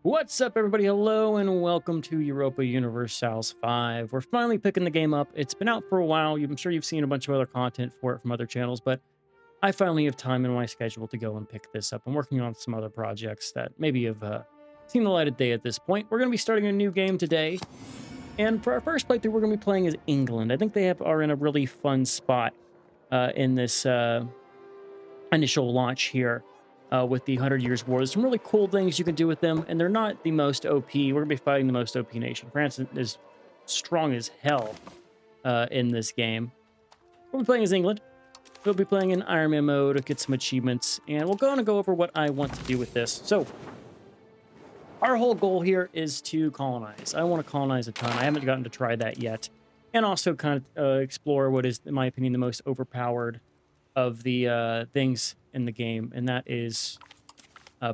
What's up, everybody? Hello, and welcome to Europa Universalis 5. We're finally picking the game up. It's been out for a while. I'm sure you've seen a bunch of other content for it from other channels, but I finally have time in my schedule to go and pick this up. I'm working on some other projects that maybe have seen the light of day at this point. We're going to be starting a new game today, and for our first playthrough, we're going to be playing as England. I think are in a really fun spot in this initial launch here. With the 100 Years' War. There's some really cool things you can do with them, and they're not the most OP. We're going to be fighting the most OP nation. France is strong as hell in this game. We'll be playing as England. We'll be playing in Iron Man mode, get some achievements, and we'll go over what I want to do with this. So, our whole goal here is to colonize. I want to colonize a ton. I haven't gotten to try that yet. And also kind of explore what is, in my opinion, the most overpowered of the things in the game, and that is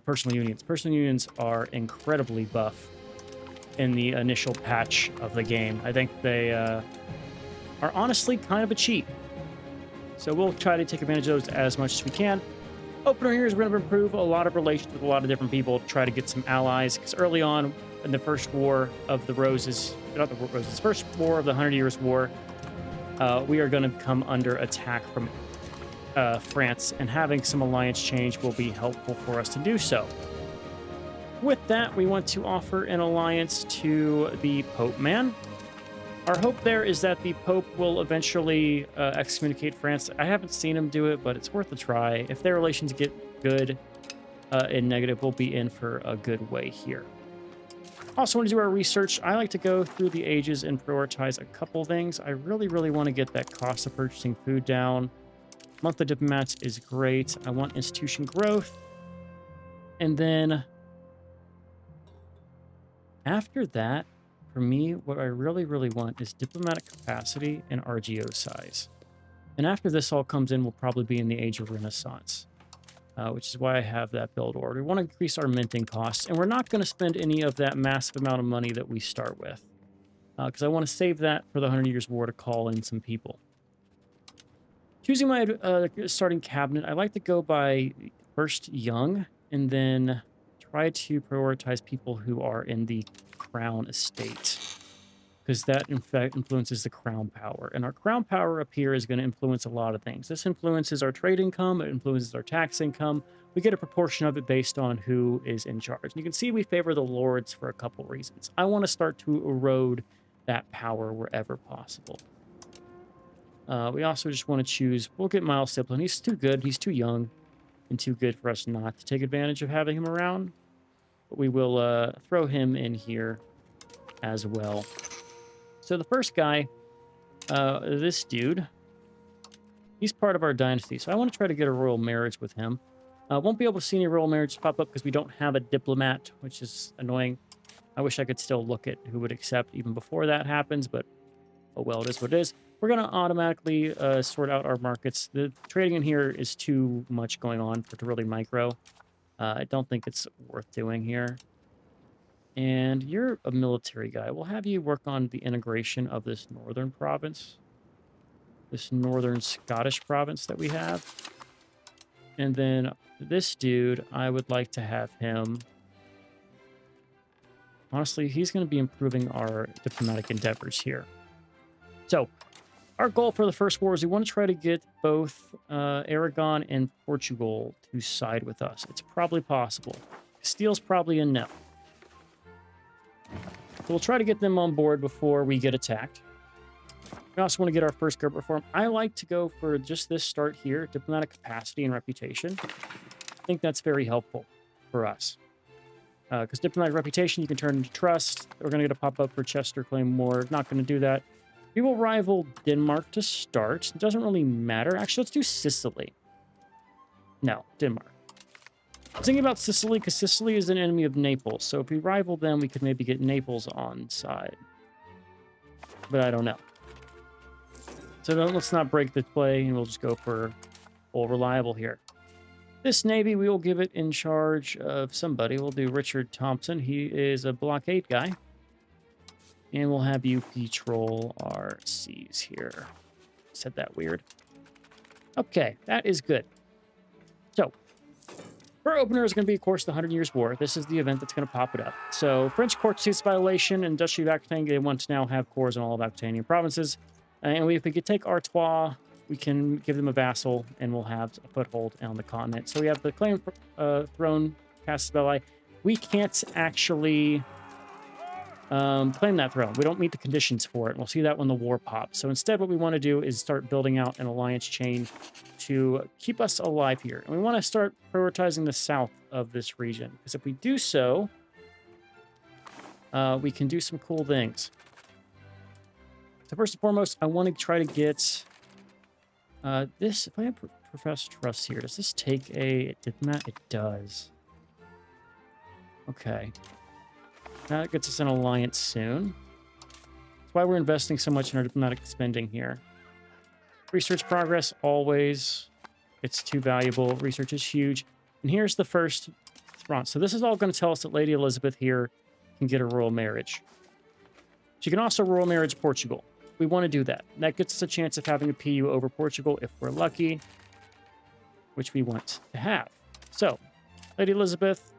personal unions. Personal unions are incredibly buff in the initial patch of the game. I think they are honestly kind of a cheat. So we'll try to take advantage of those as much as we can. Opener here is we're going to improve a lot of relations with a lot of different people to try to get some allies, because early on in the first war of the Roses, not the Roses, first war of the 100 Years' War, we are going to come under attack from France, and having some alliance change will be helpful for us to do so. With that, we want to offer an alliance to the Pope Man. Our hope there is that the Pope will eventually excommunicate France. I haven't seen him do it, but it's worth a try. If their relations get good and negative, we'll be in for a good way here. Also want to do our research. I like to go through the ages and prioritize a couple things. I really want to get that cost of purchasing food down. Monthly diplomats is great. I want institution growth. And then after that, for me, what I really want is diplomatic capacity and RGO size. And after this all comes in, we'll probably be in the Age of Renaissance, which is why I have that build order. We want to increase our minting costs, and we're not going to spend any of that massive amount of money that we start with, because I want to save that for the 100 Years' War to call in some people. Choosing my starting cabinet, I like to go by first young, and then try to prioritize people who are in the crown estate, because that in fact influences the crown power. And our crown power up here is going to influence a lot of things. This influences our trade income, it influences our tax income. We get a proportion of it based on who is in charge. And you can see we favor the lords for a couple reasons. I want to start to erode that power wherever possible. We also just want to choose, we'll get Miles Siplin. He's too good, he's too young, and too good for us not to take advantage of having him around. But we will throw him in here as well. So the first guy, this dude, he's part of our dynasty. So I want to try to get a royal marriage with him. Won't be able to see any royal marriages pop up because we don't have a diplomat, which is annoying. I wish I could still look at who would accept even before that happens, but oh well, it is what it is. We're going to automatically sort out our markets. The trading in here is too much going on for it to really micro. I don't think it's worth doing here. And you're a military guy. We'll have you work on the integration of this northern province. This northern Scottish province that we have. And then this dude, I would like to have him... Honestly, he's going to be improving our diplomatic endeavors here. So, our goal for the first war is we want to try to get both Aragon and Portugal to side with us. It's probably possible. Castile's probably a no. So we'll try to get them on board before we get attacked. We also want to get our first government reform. I like to go for just this start here, diplomatic capacity and reputation. I think that's very helpful for us. Because diplomatic reputation, you can turn into trust. We're going to get a pop-up for Chester Claim War. Not going to do that. We will rival Denmark to start. It doesn't really matter. Actually, let's do Sicily. No, Denmark. I was thinking about Sicily because Sicily is an enemy of Naples. So if we rival them, we could maybe get Naples on side. But I don't know. So let's not break the play, and we'll just go for full reliable here. This navy, we will give it in charge of somebody. We'll do Richard Thompson. He is a blockade guy. And we'll have you patrol our seas here. Said that weird. Okay, that is good. So, Our opener is going to be, of course, the 100 Years' War. This is the event that's going to pop it up. So, French court suits violation and Duchy of Aquitaine. They want to now have cores in all of Aquitanian provinces. And if we could take Artois, we can give them a vassal, and we'll have a foothold on the continent. So we have the claim throne, Casus Belli. We can't actually claim that throne. We don't meet the conditions for it. We'll see that when the war pops. So instead, what we want to do is start building out an alliance chain to keep us alive here. And we want to start prioritizing the south of this region, because if we do so, we can do some cool things. So first and foremost, I want to try to get this. If I have Professor Trust here, does this take a diplomat? It does. Okay. That gets us an alliance soon. That's why we're investing so much in our diplomatic spending here. Research progress, always. It's too valuable. Research is huge. And here's the first front. So this is all going to tell us that Lady Elizabeth here can get a royal marriage. She can also royal marriage Portugal. We want to do that. That gets us a chance of having a PU over Portugal if we're lucky, which we want to have. So, Lady Elizabeth,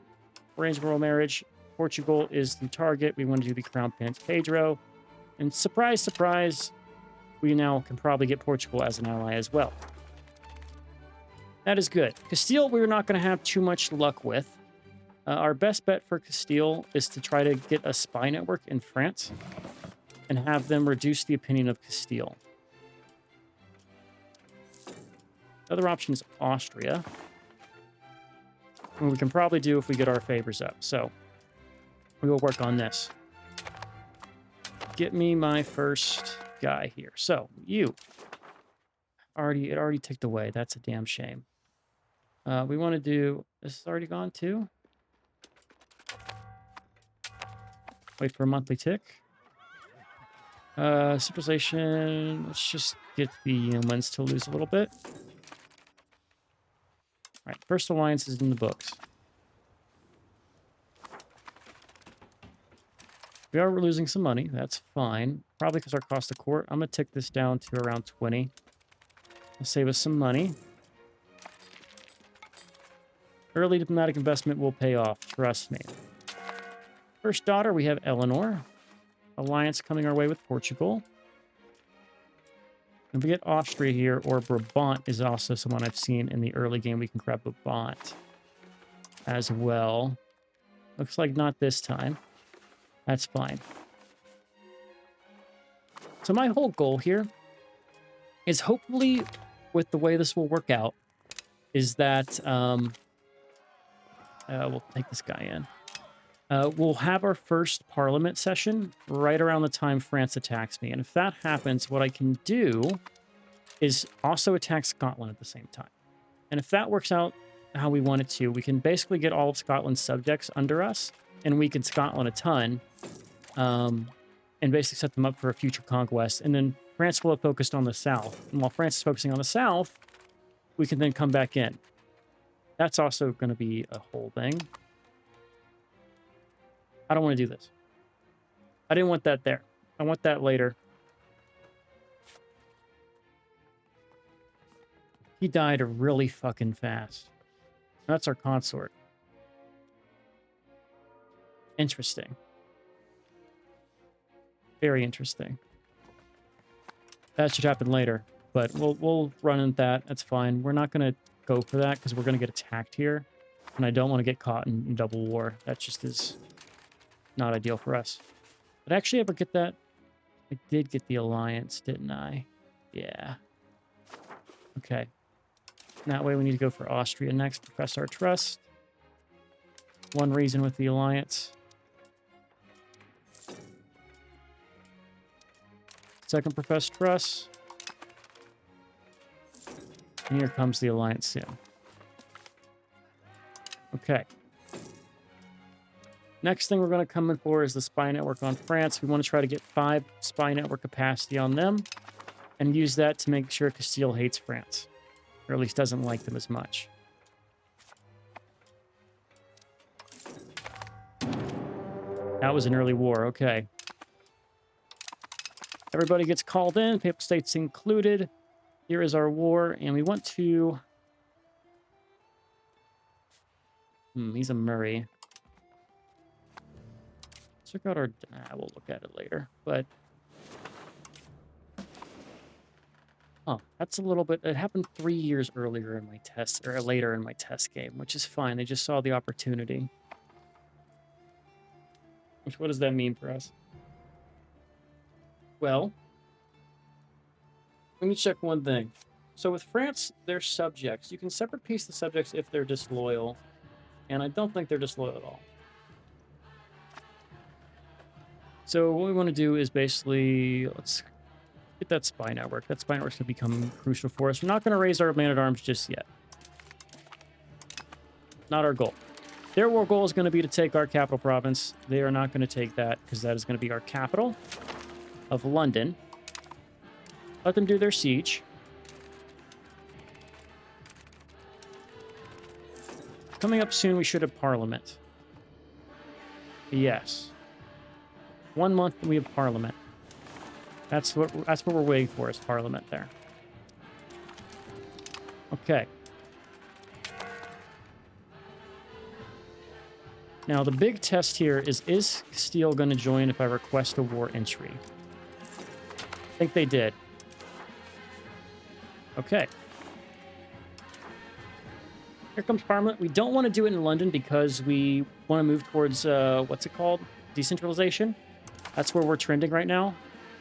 arrange royal marriage. Portugal is the target. We want to do the Crown Prince Pedro. And surprise, surprise, we now can probably get Portugal as an ally as well. That is good. Castile, we're not going to have too much luck with. Our best bet for Castile is to try to get a spy network in France and have them reduce the opinion of Castile. The other option is Austria, and we can probably do if we get our favors up. So we will work on this. Get me my first guy here. So you it already ticked away. That's a damn shame. We want to do this. Is already gone too. Wait for a monthly tick. Civilization. Let's just get the humans to lose a little bit. All right, first alliance is in the books. We are losing some money. That's fine. Probably because our cost of court. I'm going to tick this down to around 20. It'll save us some money. Early diplomatic investment will pay off. Trust me. First daughter, we have Eleanor. Alliance coming our way with Portugal. If we get Austria here, or Brabant is also someone I've seen in the early game. We can grab Brabant as well. Looks like not this time. That's fine. So my whole goal here is hopefully, with the way this will work out, is that we'll take this guy in. We'll have our first parliament session right around the time France attacks me. And if that happens, what I can do is also attack Scotland at the same time. And if that works out how we want it to, we can basically get all of Scotland's subjects under us and weaken Scotland a ton, and basically set them up for a future conquest. And then France will have focused on the south. And while France is focusing on the south, we can then come back in. That's also going to be a whole thing. I don't want to do this. I didn't want that there. I want that later. He died really fucking fast. That's our consort. Interesting. Very interesting. That should happen later, but we'll run into that. That's fine. We're not going to go for that because we're going to get attacked here, and I don't want to get caught in double war. That just is not ideal for us. Did I actually ever get that? I did get the alliance, didn't I? Yeah. Okay. That way we need to go for Austria next. Profess our trust. One reason with the alliance. Second, profess trust. And here comes the alliance soon. Okay. Next thing we're going to come in for is the spy network on France. We want to try to get 5 spy network capacity on them and use that to make sure Castile hates France, or at least doesn't like them as much. That was an early war. Okay. Everybody gets called in, Papal States included. Here is our war, and we want to He's a Murray. Check out our... we'll look at it later. But... Oh, that's a little bit... It happened 3 years earlier in my test... Or later in my test game, which is fine. They just saw the opportunity. Which, what does that mean for us? Well... Let me check one thing. So with France, they're subjects. You can separate piece the subjects if they're disloyal. And I don't think they're disloyal at all. So what we want to do is basically... Let's get that spy network. That spy network's going to become crucial for us. We're not going to raise our man-at-arms just yet. Not our goal. Their war goal is going to be to take our capital province. They are not going to take that because that is going to be our capital of London. Let them do their siege. Coming up soon, we should have Parliament. Yes. 1 month and we have Parliament. That's what we're waiting for, is Parliament there. Okay. Now, the big test here is Castile going to join if I request a war entry? I think they did. Okay. Here comes Parliament. We don't want to do it in London because we want to move towards, what's it called? Decentralization. That's where we're trending right now.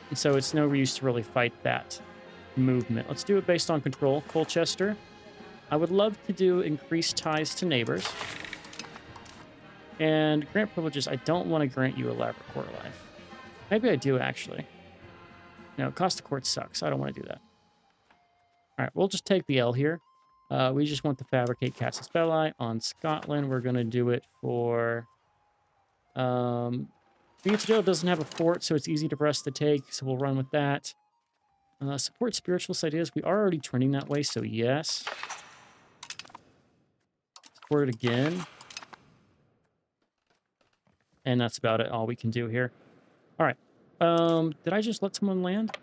And so it's no use to really fight that movement. Let's do it based on control. Colchester. I would love to do increased ties to neighbors. And grant privileges. I don't want to grant you elaborate court life. Maybe I do, actually. No, cost of court sucks. I don't want to do that. All right, we'll just take the L here. We just want to fabricate Casus Belli on Scotland. We're going to do it for... Beatrice doesn't have a fort, so it's easy for us to take, so we'll run with that. Support spiritualist ideas. We are already trending that way, so yes. Support it again. And that's about it, all we can do here. All right. Did I just let someone land?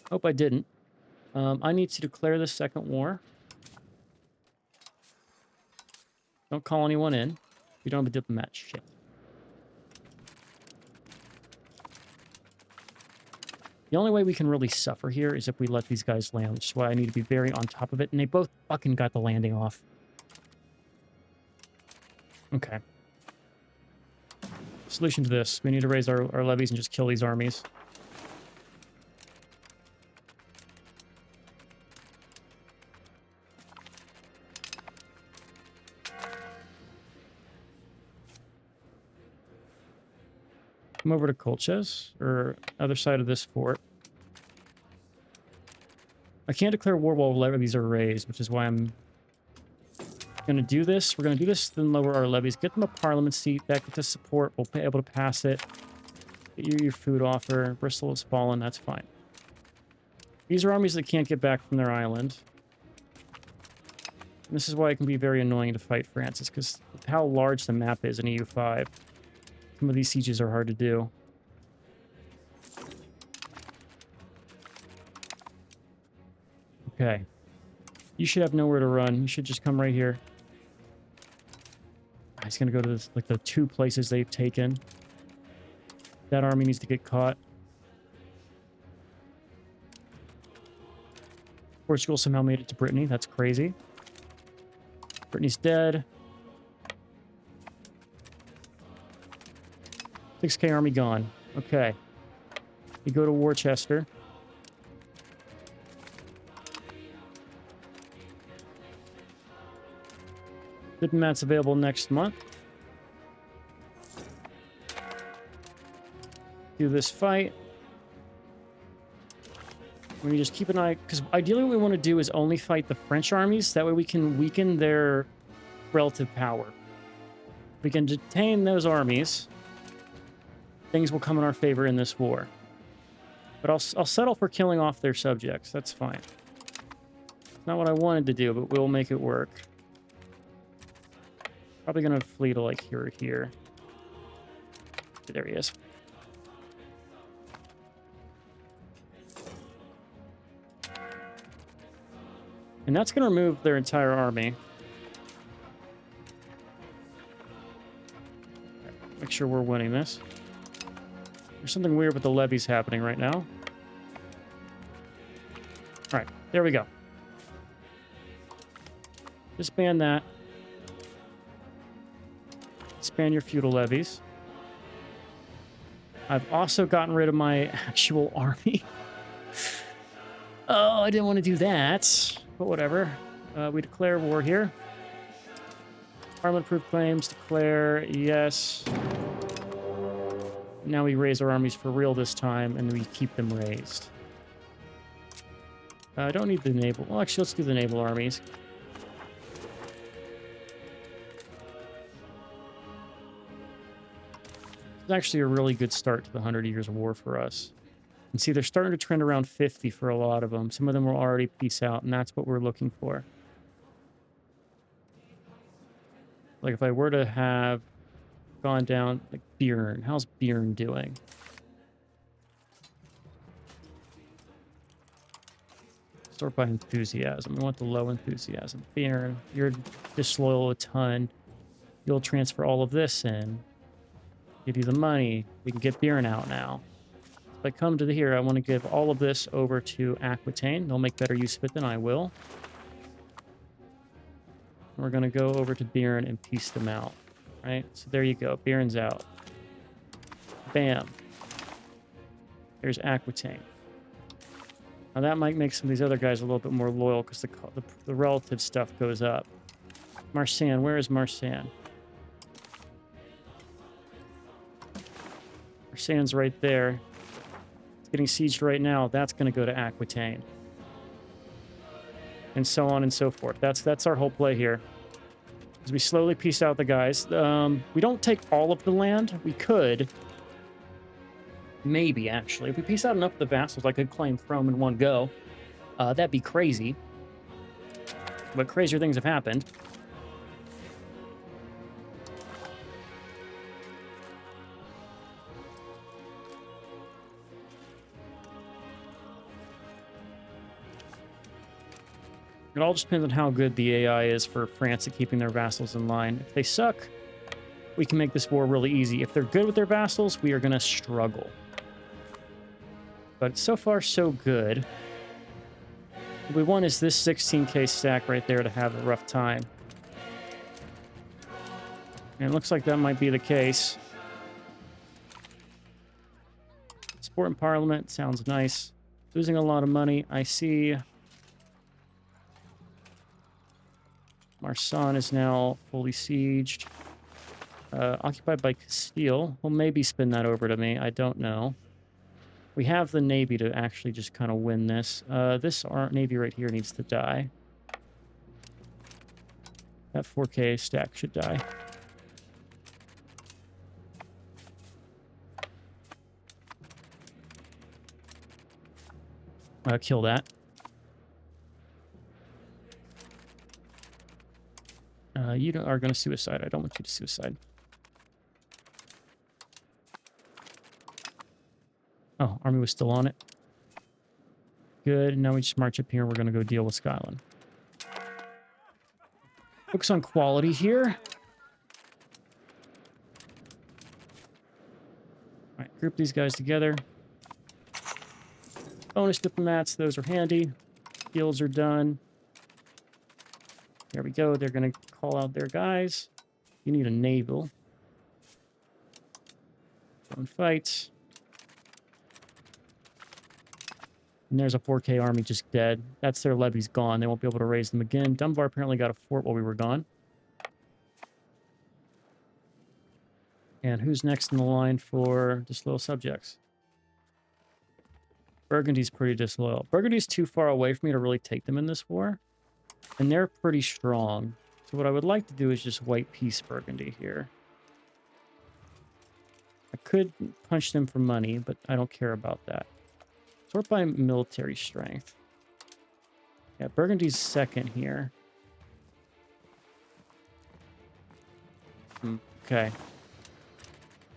Hope I didn't. I need to declare the second war. Don't call anyone in. We don't have a diplomat. Shit. The only way we can really suffer here is if we let these guys land, which is why I need to be very on top of it. And they both fucking got the landing off. Okay. Solution to this. We need to raise our levies and just kill these armies. Come over to Colchester, or other side of this fort. I can't declare war while levies are raised, which is why I'm going to do this. We're going to do this, then lower our levies. Get them a parliament seat. That gets us support. We'll be able to pass it. Get you your food offer. Bristol has fallen. That's fine. These are armies that can't get back from their island. And this is why it can be very annoying to fight France, is because of how large the map is in EU5. Some of these sieges are hard to do. Okay. You should have nowhere to run. You should just come right here. He's going to go to this, like the 2 places they've taken. That army needs to get caught. Portugal somehow made it to Brittany. That's crazy. Brittany's dead. 6K army gone. Okay. You go to Worcester. Diplomat's available next month. Do this fight. We just keep an eye, because ideally what we want to do is only fight the French armies. That way we can weaken their relative power. We can detain those armies. Things will come in our favor in this war. But I'll settle for killing off their subjects. That's fine. Not what I wanted to do, but we'll make it work. Probably gonna flee to like here or here. There he is. And that's gonna remove their entire army. Make sure we're winning this. There's something weird with the levies happening right now. All right, there we go. Disband that. Expand your feudal levies. I've also gotten rid of my actual army. Oh, I didn't want to do that, but whatever. We declare war here. Parliament-approved claims, declare, yes. Now we raise our armies for real this time, and we keep them raised. I don't need the naval. Well, actually, let's do the naval armies. It's actually a really good start to the 100 Years' War for us. And see, they're starting to trend around 50 for a lot of them. Some of them will already peace out, and that's what we're looking for. Like, if I were to have gone down, like, Bjorn. How's Bjorn doing? Sort by enthusiasm. We want the low enthusiasm. Bjorn, you're disloyal a ton. You'll transfer all of this in. Give you the money. We can get Bjorn out now. If I come to here, I want to give all of this over to Aquitaine. They'll make better use of it than I will. We're going to go over to Bjorn and piece them out. Right? So there you go. Bjorn's out. Bam. There's Aquitaine. Now that might make some of these other guys a little bit more loyal because the relative stuff goes up. Marsan, where is Marsan? Marsan's right there. It's getting sieged right now. That's going to go to Aquitaine. And so on and so forth. That's our whole play here. As we slowly piece out the guys. We don't take all of the land. We could. Maybe, actually. If we piece out enough of the vassals, I could claim Rome in one go. That'd be crazy. But crazier things have happened. It all just depends on how good the AI is for France at keeping their vassals in line. If they suck, we can make this war really easy. If they're good with their vassals, we are going to struggle. But so far, so good. What we want is this 16k stack right there to have a rough time. And it looks like that might be the case. Support in Parliament sounds nice. Losing a lot of money. I see... Marsan is now fully sieged. Occupied by Castile. We'll maybe spin that over to me. I don't know. We have the Navy to actually just kind of win this. This Navy right here needs to die. That 4k stack should die. Kill that. You are going to suicide. I don't want you to suicide. Oh, army was still on it. Good. Now we just march up here. We're going to go deal with Scotland. Focus on quality here. All right, group these guys together. Bonus diplomats. Those are handy. Guilds are done. There we go. They're going to call out their guys. You need a naval. Go and fight. And there's a 4k army just dead. That's their levies gone. They won't be able to raise them again. Dunbar apparently got a fort while we were gone. And who's next in the line for disloyal subjects? Burgundy's pretty disloyal. Burgundy's too far away for me to really take them in this war. And they're pretty strong. So what I would like to do is just white peace Burgundy here. I could punch them for money, but I don't care about that. Sort by military strength. Yeah, Burgundy's second here. Okay.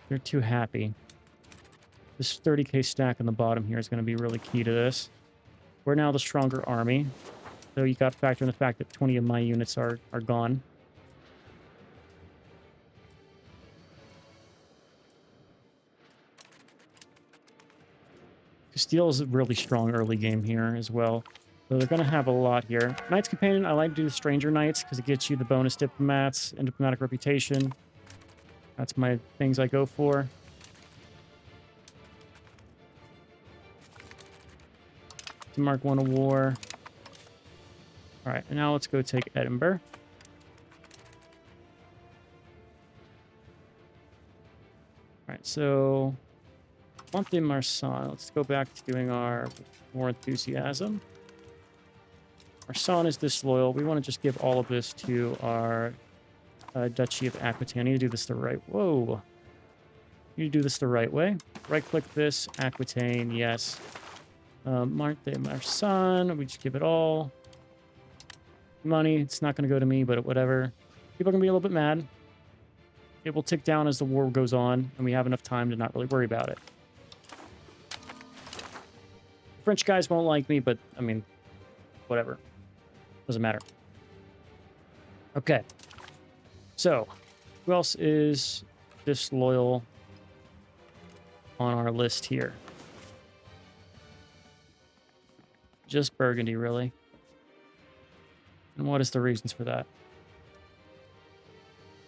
They're too happy. This 30k stack on the bottom here is going to be really key to this. We're now the stronger army. So you got to factor in the fact that 20 of my units are gone. Steel is a really strong early game here as well. So they're going to have a lot here. Knight's Companion, I like to do the Stranger Knights because it gets you the bonus diplomats and diplomatic reputation. That's my things I go for. Denmark won a war. All right, and now let's go take Edinburgh. All right, so Monte Marsan. Let's go back to doing our War Enthusiasm. Marsan is disloyal. We want to just give all of this to our Duchy of Aquitaine. I need to do this the right... Whoa. I need to do this the right way. Right-click this. Aquitaine, yes. Monte Marsan. We just give it all. Money. It's not going to go to me, but whatever. People are going to be a little bit mad. It will tick down as the war goes on, and we have enough time to not really worry about it. French guys won't like me, but, I mean, whatever. Doesn't matter. Okay. So, who else is disloyal on our list here? Just Burgundy, really. And what is the reasons for that?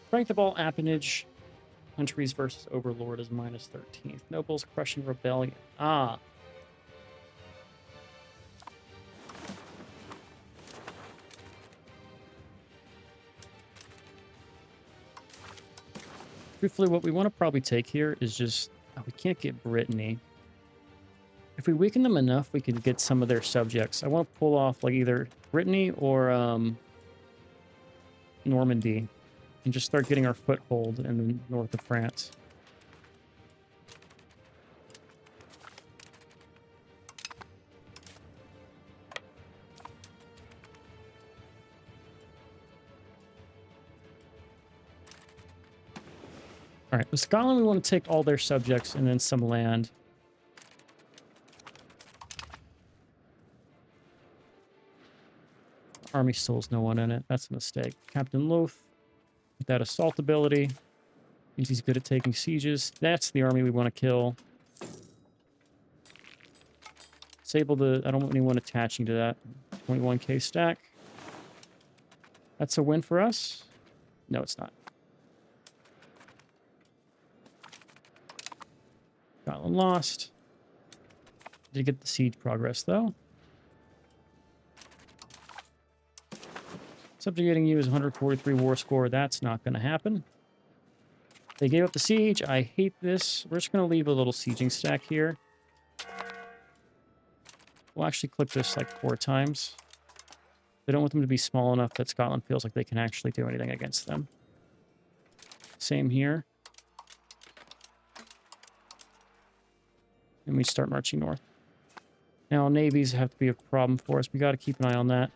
Strength of all appanage countries versus Overlord is minus 13th. Nobles crushing rebellion. Ah. Truthfully, what we want to probably take here is just... Oh, we can't get Brittany. If we weaken them enough, we could get some of their subjects. I want to pull off like either Brittany or Normandy and just start getting our foothold in the north of France. All right, with Scotland, we want to take all their subjects and then some land. Army still has no one in it. That's a mistake. Captain Loth, with that assault ability, means he's good at taking sieges. That's the army we want to kill. Disable the... I don't want anyone attaching to that. 21k stack. That's a win for us? No, it's not. Scotland lost. Did get the siege progress, though. Subjugating you is 143 war score. That's not going to happen. They gave up the siege. I hate this. We're just going to leave a little sieging stack here. We'll actually click this like 4 times. They don't want them to be small enough that Scotland feels like they can actually do anything against them. Same here. And we start marching north. Now, navies have to be a problem for us. We got to keep an eye on that.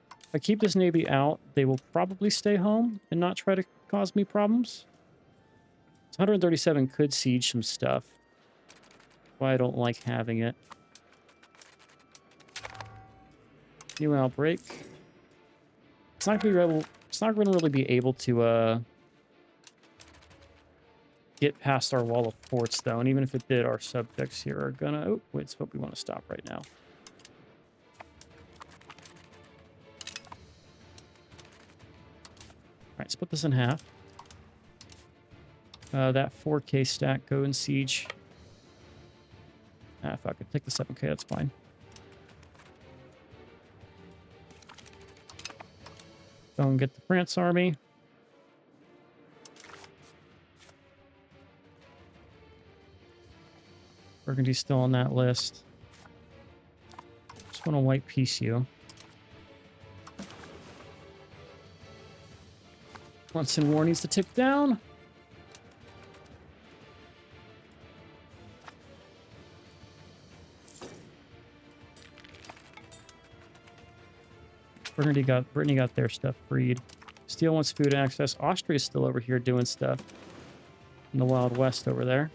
If I keep this navy out, they will probably stay home and not try to cause me problems. So 137 could siege some stuff. Why I don't like having it. New outbreak. It's not going to really be able to get past our wall of forts, though. And even if it did, our subjects here are gonna... Oh, wait, it's what we want to stop right now. Alright, split this in half. That 4k stack, go and siege. Ah, fuck it. Take the 7k, that's fine. Go and get the France army. Burgundy's still on that list. Just want to white piece you. Onsen War needs to tick down. Brittany got their stuff freed. Steel wants food access. Austria's still over here doing stuff in the Wild West over there.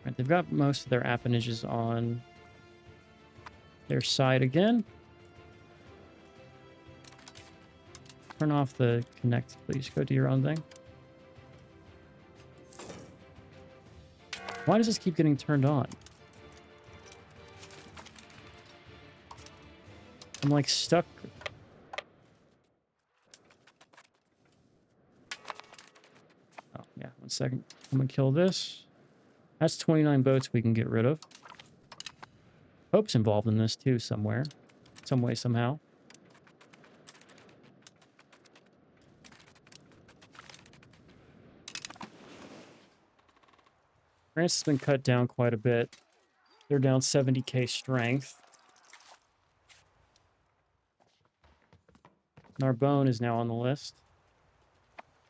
Right, they've got most of their appanages on their side again. Turn off the connect, please. Go do your own thing. Why does this keep getting turned on? I'm like stuck. Oh, yeah, 1 second. I'm gonna kill this. That's 29 boats we can get rid of. Hope's involved in this too somewhere. Some way, somehow. France has been cut down quite a bit. They're down 70k strength. Narbonne is now on the list.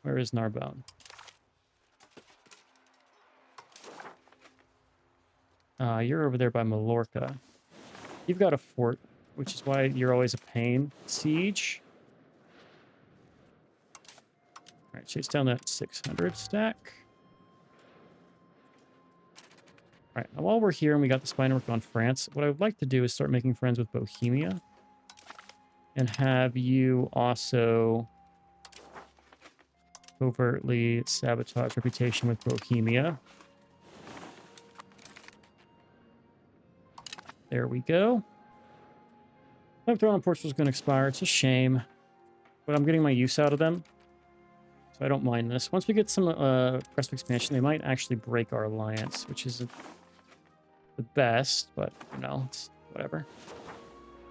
Where is Narbonne? You're over there by Mallorca. You've got a fort, which is why you're always a pain. Siege. All right, chase down that 600 stack. All right, now while we're here and we got the spy network on France, what I would like to do is start making friends with Bohemia. And have you also overtly sabotage reputation with Bohemia. There we go. Time throne on Portugal is going to expire. It's a shame, but I'm getting my use out of them, so I don't mind this. Once we get some progressive expansion, they might actually break our alliance, which isn't the best, but, you know, it's whatever.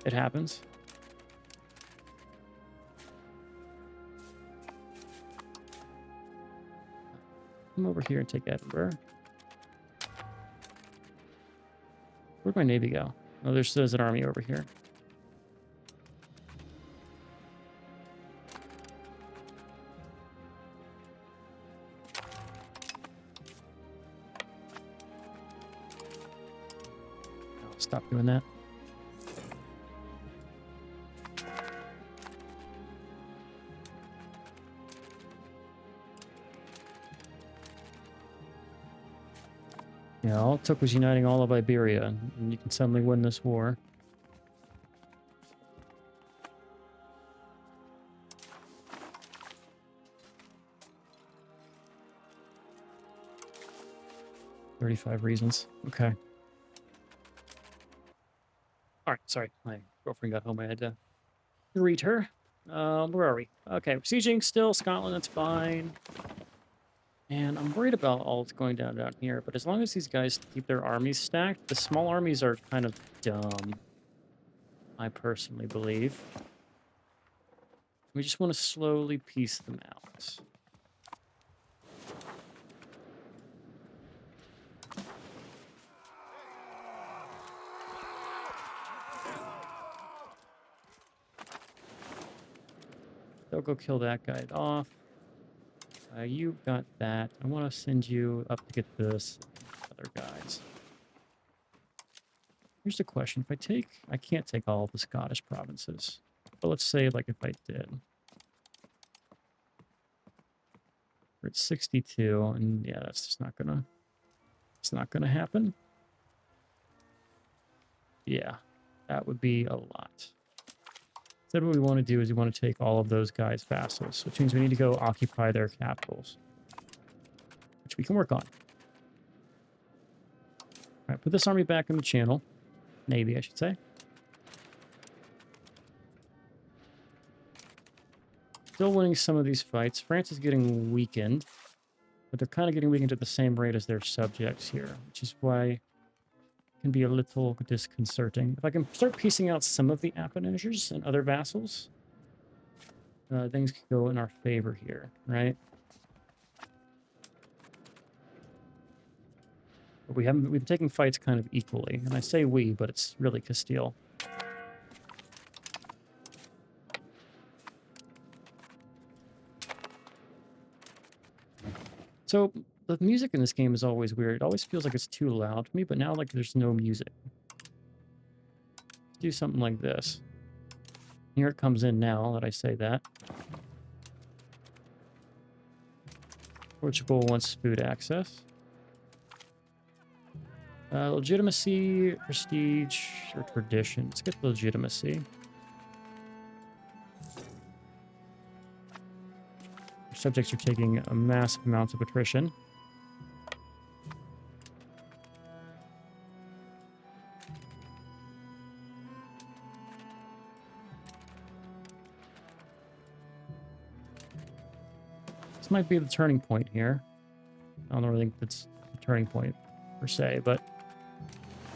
It happens. Come over here and take Edinburgh. Where'd my navy go? Oh, there's an army over here. I'll stop doing that. Yeah, all it took was uniting all of Iberia, and you can suddenly win this war. "35 reasons." Okay. Alright, sorry. My girlfriend got home. I had to greet her. Where are we? Okay, we're sieging still. Scotland, that's fine. And I'm worried about all that's going down here, but as long as these guys keep their armies stacked, the small armies are kind of dumb, I personally believe. We just want to slowly piece them out. They'll go kill that guy off. You got that. I want to send you up to get this other guys. Here's the question. If I can't take all of the Scottish provinces. But let's say, like, if I did. We're at 62, and yeah, that's just not gonna, it's not gonna happen. Yeah, that would be a lot. Instead, what we want to do is we want to take all of those guys' vassals, which means we need to go occupy their capitals, which we can work on. All right, put this army back in the channel. Navy, I should say. Still winning some of these fights. France is getting weakened, but they're kind of getting weakened at the same rate as their subjects here, which is why it can be a little disconcerting. If I can start piecing out some of the Appenagers and other vassals, things could go in our favor here, right? But we've been taking fights kind of equally, and I say we, but it's really Castile. So the music in this game is always weird. It always feels like it's too loud to me, but now like there's no music. Let's do something like this. Here it comes in now that I say that. Portugal wants food access. Legitimacy, prestige, or tradition. Let's get legitimacy. Subjects are taking a massive amount of attrition. This might be the turning point here. I don't really think that's the turning point per se, but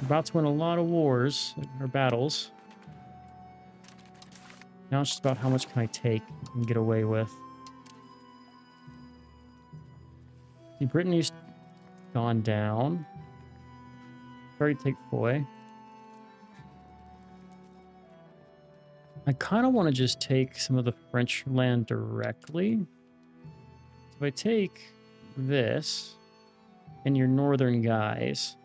we're about to win a lot of wars or battles. Now it's just about how much can I take and get away with. See, Brittany's gone down. Already take Foy. I kind of want to just take some of the French land directly. So if I take this and your northern guys,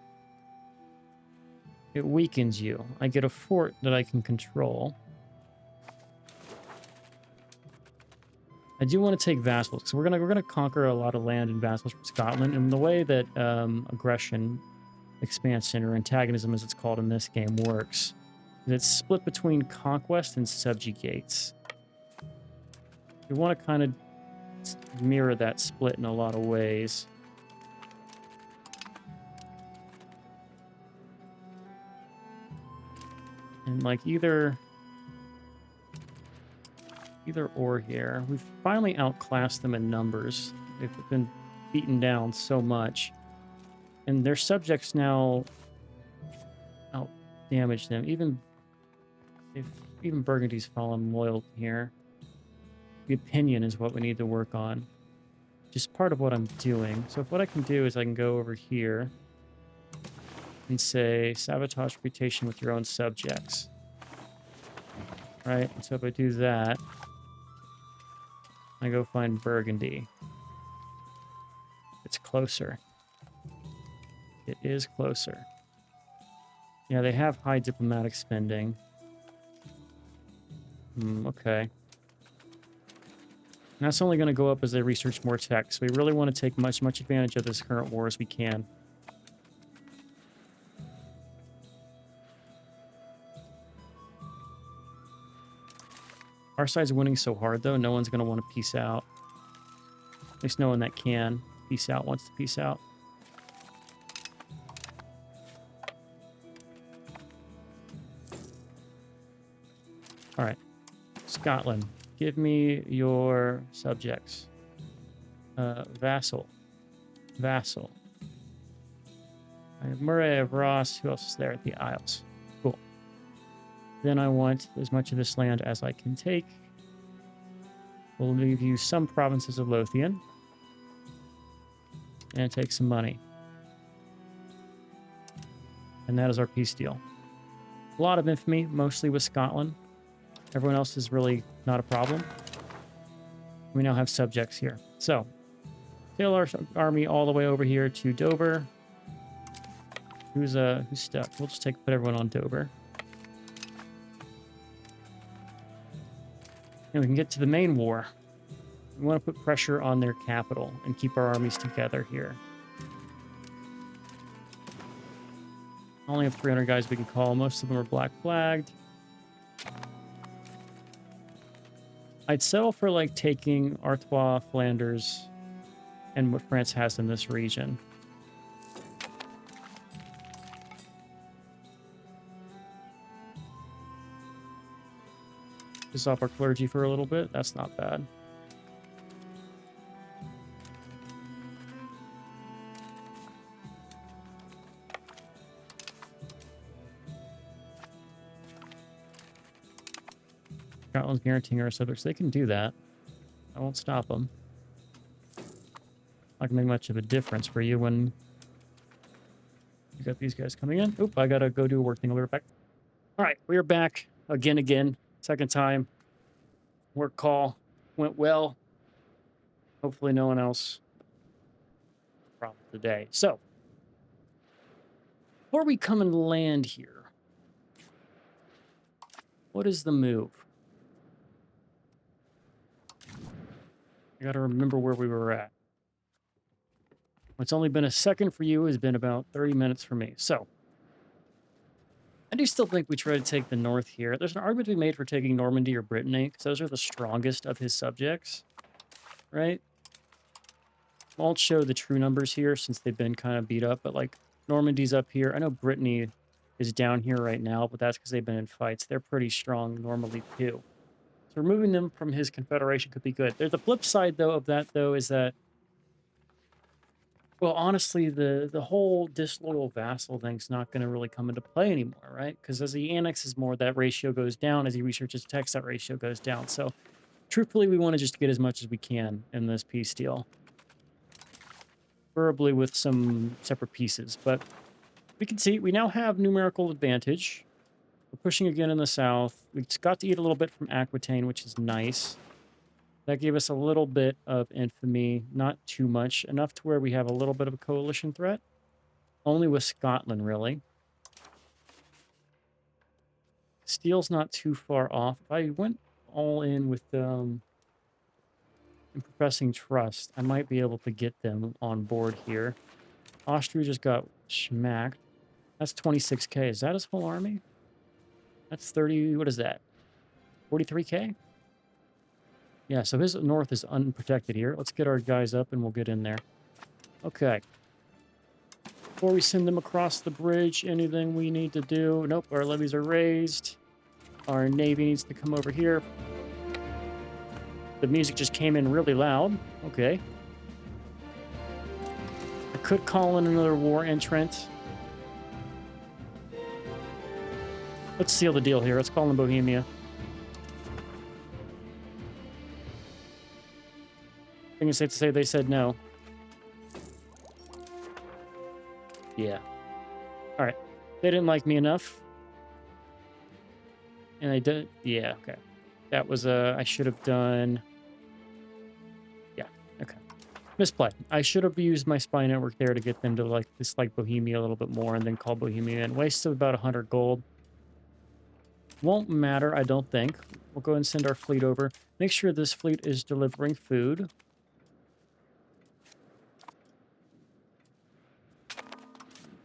it weakens you. I get a fort that I can control. I do want to take vassals because we're gonna conquer a lot of land and vassals from Scotland. And the way that aggression, expansion, or antagonism, as it's called in this game, works is it's split between conquest and subjugates. We want to kind of mirror that split in a lot of ways. And like either or here. We've finally outclassed them in numbers. They've been beaten down so much. And their subjects now out-damage them. Even Burgundy's fallen loyal here. The opinion is what we need to work on. Just part of what I'm doing. So if what I can do is I can go over here and say, sabotage reputation with your own subjects. Right? And so if I do that, I go find Burgundy. It's closer. It is closer. Yeah, they have high diplomatic spending. Okay. And that's only going to go up as they research more tech. So we really want to take much advantage of this current war as we can. Our side's winning so hard, though, no one's going to want to peace out. At least no one that can peace out wants to peace out. All right. Scotland, give me your subjects. Vassal. Vassal. I have Murray, I have Ross. Who else is there at the Isles? Cool. Then I want as much of this land as I can take. We'll leave you some provinces of Lothian. And take some money. And that is our peace deal. A lot of infamy, mostly with Scotland. Everyone else is really not a problem. We now have subjects here. So, sail our army all the way over here to Dover. Who's stuck? We'll just put everyone on Dover. And we can get to the main war. We want to put pressure on their capital and keep our armies together here. I only have 300 guys we can call. Most of them are black flagged. I'd settle for like taking Artois, Flanders, and what France has in this region. Piss off our clergy for a little bit. That's not bad. Scotland's guaranteeing our subjects. They can do that. I won't stop them. Not gonna make much of a difference for you when you got these guys coming in. Oop, I gotta go do a work thing. I'll be right back. All right, we are back again. Second time. Work call went well. Hopefully no one else problem today. So, before we come and land here, what is the move? I gotta remember where we were at. It's only been a second for you. It's been about 30 minutes for me. So, I do still think we try to take the north here. There's an argument to be made for taking Normandy or Brittany, because those are the strongest of his subjects, right? I won't show the true numbers here since they've been kind of beat up, but like Normandy's up here. I know Brittany is down here right now, but that's because they've been in fights. They're pretty strong normally too. So removing them from his confederation could be good. There's the flip side, though, of that, though, is that, well, honestly, the whole disloyal vassal thing's not going to really come into play anymore, right? Because as he annexes more, that ratio goes down. As he researches text, that ratio goes down. So, truthfully, we want to just get as much as we can in this peace deal. Preferably with some separate pieces. But we can see we now have numerical advantage. We're pushing again in the south. We just got to eat a little bit from Aquitaine, which is nice. That gave us a little bit of infamy, not too much, enough to where we have a little bit of a coalition threat. Only with Scotland, really. Steel's not too far off. If I went all in with in professing trust, I might be able to get them on board here. Austria just got smacked. That's 26k. Is that his whole army? That's 30... What is that? 43k? Yeah, so his north is unprotected here. Let's get our guys up and we'll get in there. Okay. Before we send them across the bridge, anything we need to do? Nope, our levies are raised. Our navy needs to come over here. The music just came in really loud. Okay. I could call in another war entrant. Let's seal the deal here. Let's call in Bohemia. I think it's safe to say they said no. Yeah. All right. They didn't like me enough. And I did... Yeah, okay. That was I should have done... Yeah, okay. Misplay. I should have used my spy network there to get them to dislike Bohemia a little bit more and then call Bohemia in. Wasted about 100 gold. Won't matter, I don't think. We'll go and send our fleet over. Make sure this fleet is delivering food.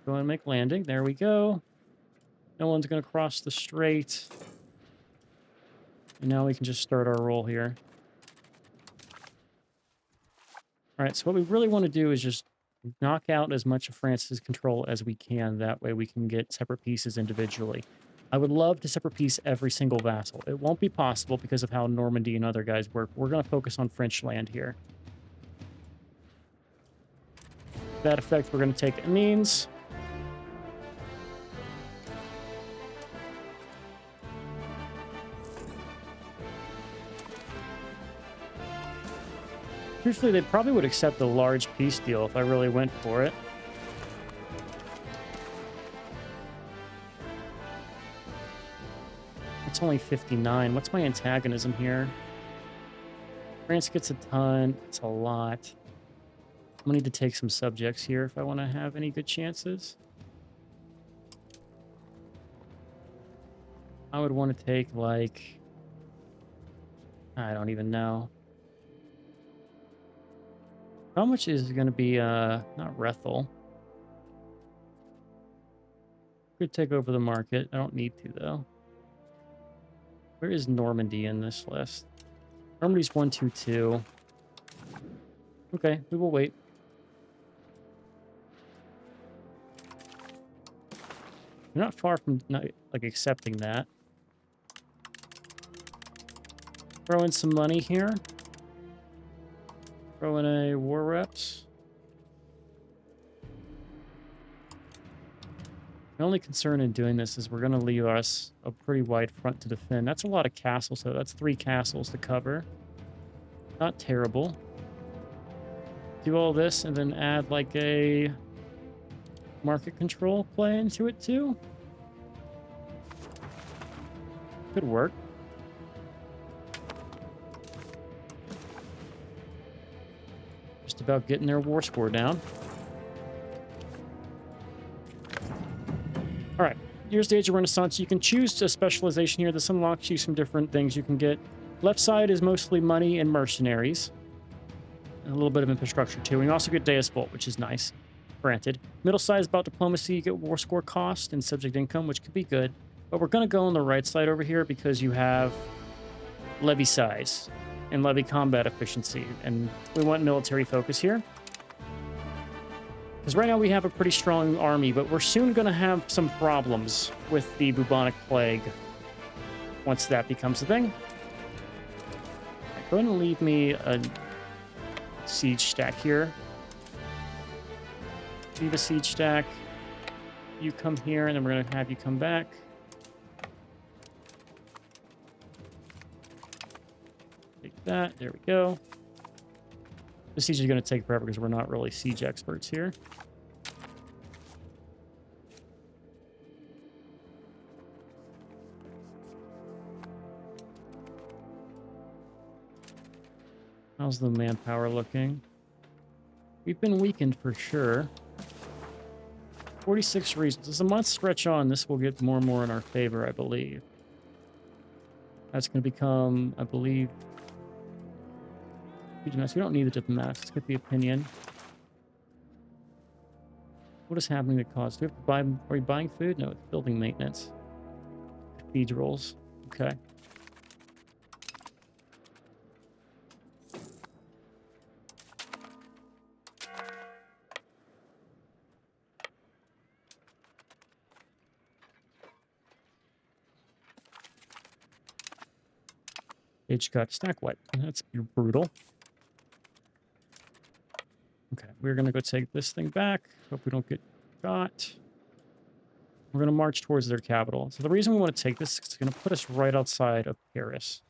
Go and make landing. There we go. No one's going to cross the strait. And now we can just start our roll here. All right, so what we really want to do is just knock out as much of France's control as we can. That way we can get separate pieces individually. I would love to separate piece every single vassal. It won't be possible because of how Normandy and other guys work. We're going to focus on French land here. That effect we're going to take Amiens. Usually they probably would accept a large peace deal if I really went for it. It's only 59. What's my antagonism here? France gets a ton. It's a lot. I'm gonna need to take some subjects here if I want to have any good chances. I would want to take, like... I don't even know. How much is going to be, not Rethel. Could take over the market. I don't need to, though. Where is Normandy in this list? Normandy's 122. Okay, we will wait. We're not far from, like, accepting that. Throw in some money here. Throw in a war reps. The only concern in doing this is we're going to leave us a pretty wide front to defend. That's a lot of castles, so that's 3 castles to cover. Not terrible. Do all this and then add like a market control play into it too. Could work. Just about getting their war score down. All right, here's the Age of Renaissance. You can choose a specialization here. This unlocks you some different things you can get. Left side is mostly money and mercenaries. And a little bit of infrastructure too. And you also get Deus Vult, which is nice. Granted. Middle side is about diplomacy. You get war score cost and subject income, which could be good. But we're going to go on the right side over here because you have levy size and levy combat efficiency. And we want military focus here. Because right now we have a pretty strong army, but we're soon going to have some problems with the bubonic plague once that becomes a thing. Go ahead and leave me a siege stack here. Leave a siege stack. You come here, and then we're going to have you come back. Take that. There we go. The siege is going to take forever because we're not really siege experts here. How's the manpower looking? We've been weakened for sure. 46 reasons. As the months stretch on, this will get more and more in our favor, I believe. That's going to become, I believe... We don't need the diplomats. Let's get the opinion. What is happening to cost? Do we have to buy... Are we buying food? No, it's building maintenance. Cathedrals. Okay. Age cut. Stack what? That's brutal. Okay, we're going to go take this thing back. Hope we don't get got. We're going to march towards their capital. So the reason we want to take this is it's going to put us right outside of Paris,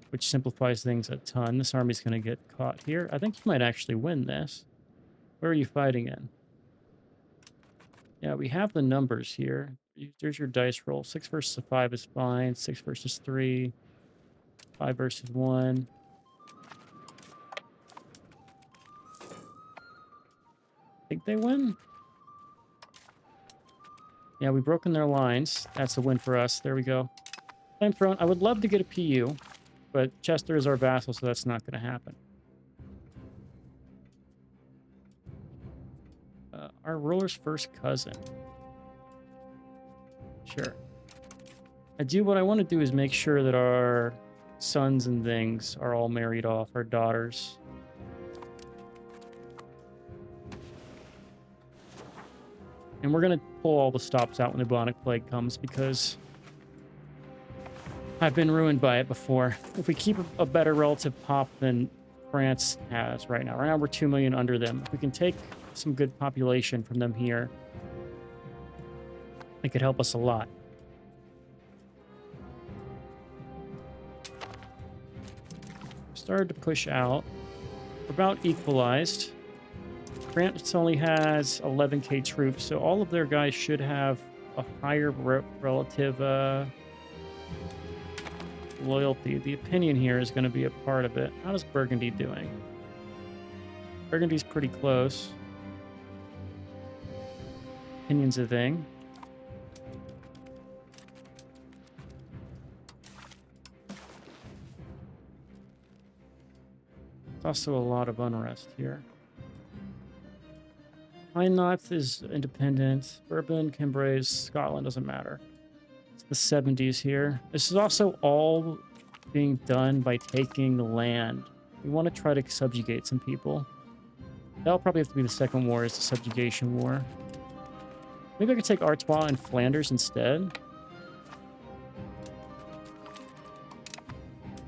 which simplifies things a ton. This army's going to get caught here. I think you might actually win this. Where are you fighting in? Yeah, we have the numbers here. There's your dice roll. 6 versus 5 is fine. 6 versus 3. 5 versus 1. Think they win? Yeah, we've broken their lines. That's a win for us. There we go. Flame Throne. I would love to get a PU, but Chester is our vassal, so that's not going to happen. Our ruler's first cousin. Sure. What I want to do is make sure that our sons and things are all married off, our daughters. And we're going to pull all the stops out when the bubonic plague comes because I've been ruined by it before. If we keep a better relative pop than France has right now. Right now we're 2 million under them. If we can take some good population from them here, it could help us a lot. Started to push out. We're about equalized. France only has 11k troops, so all of their guys should have a higher relative loyalty. The opinion here is going to be a part of it. How is Burgundy doing? Burgundy's pretty close. Opinion's a thing. There's also a lot of unrest here. Hainaut is independent. Bourbon, Cambrai, Scotland, doesn't matter. It's the 70s here. This is also all being done by taking the land. We want to try to subjugate some people. That'll probably have to be the second war, is the subjugation war. Maybe I could take Artois and Flanders instead.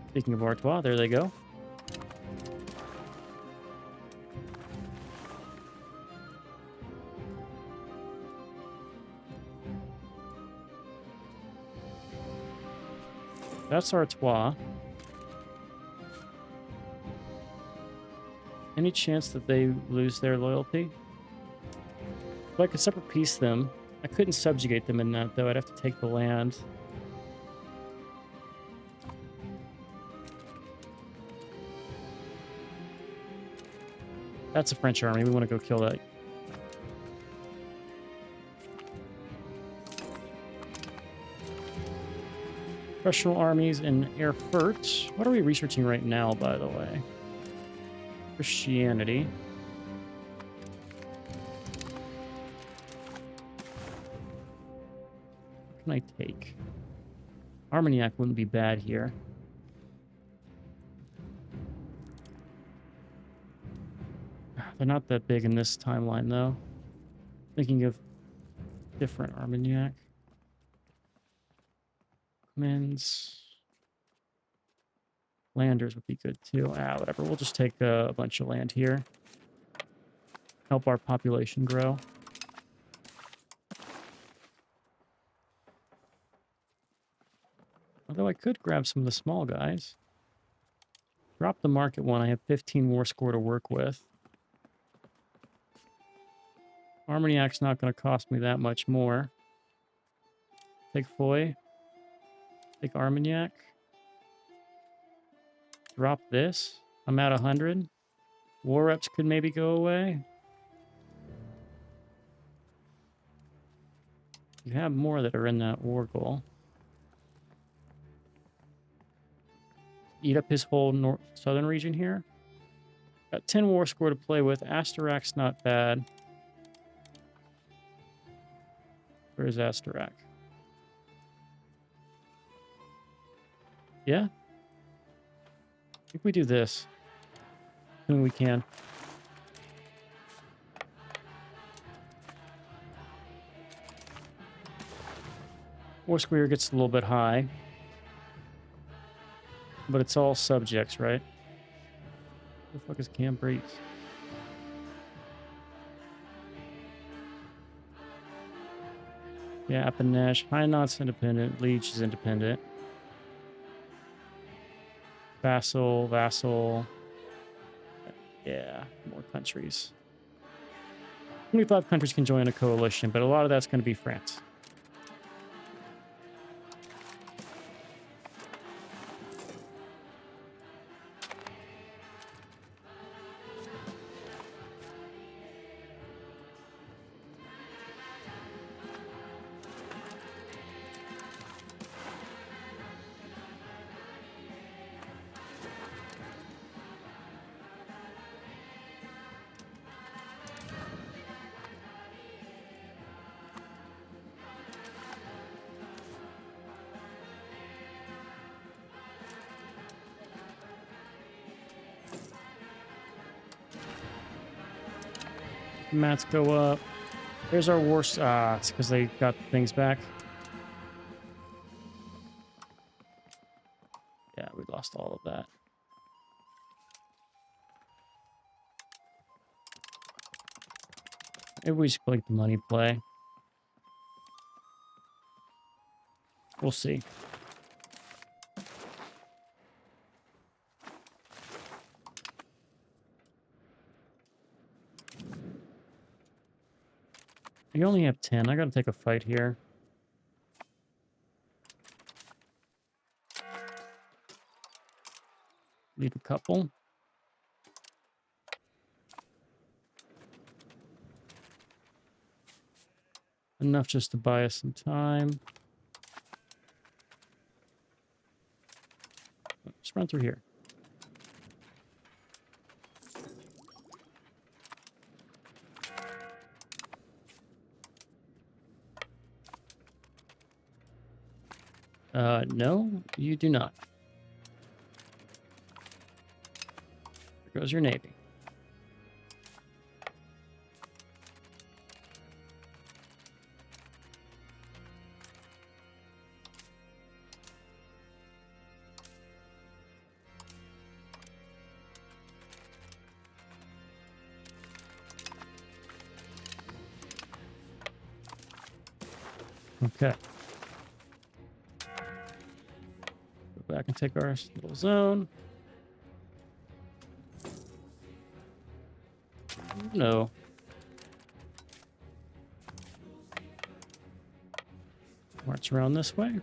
Speaking of Artois, there they go. That's Artois. Any chance that they lose their loyalty? If I could separate piece them. I couldn't subjugate them in that, though. I'd have to take the land. That's a French army. We want to go kill that. Professional armies in Erfurt. What are we researching right now, by the way? Christianity. What can I take? Armagnac wouldn't be bad here. They're not that big in this timeline, though. Thinking of different Armagnac. Commands. Landers would be good too. Ah, whatever. We'll just take a bunch of land here. Help our population grow. Although I could grab some of the small guys. Drop the market one. I have 15 war score to work with. Armagnac not going to cost me that much more. Take Foy. Take Armagnac. Drop this. I'm at 100. War reps could maybe go away. You have more that are in that war goal. Eat up his whole southern region here. Got 10 war score to play with. Astarak's not bad. Where's Astarak? Yeah? I think we do this. When we can. War square gets a little bit high. But it's all subjects, right? Where the fuck is Cam Breeze? Yeah, Apanash. Hainaut's independent. Leech is independent. Vassal. Yeah, more countries. 25 countries can join a coalition, but a lot of that's going to be France. Mats go up. There's our worst. It's because they got things back. Yeah, we lost all of that. Maybe we just like the money play. We'll see. You only have 10. I gotta take a fight here. Leave a couple. Enough just to buy us some time. Just run through here. No, you do not. There goes your navy. Okay. Go back and take our little zone. No. March around this way.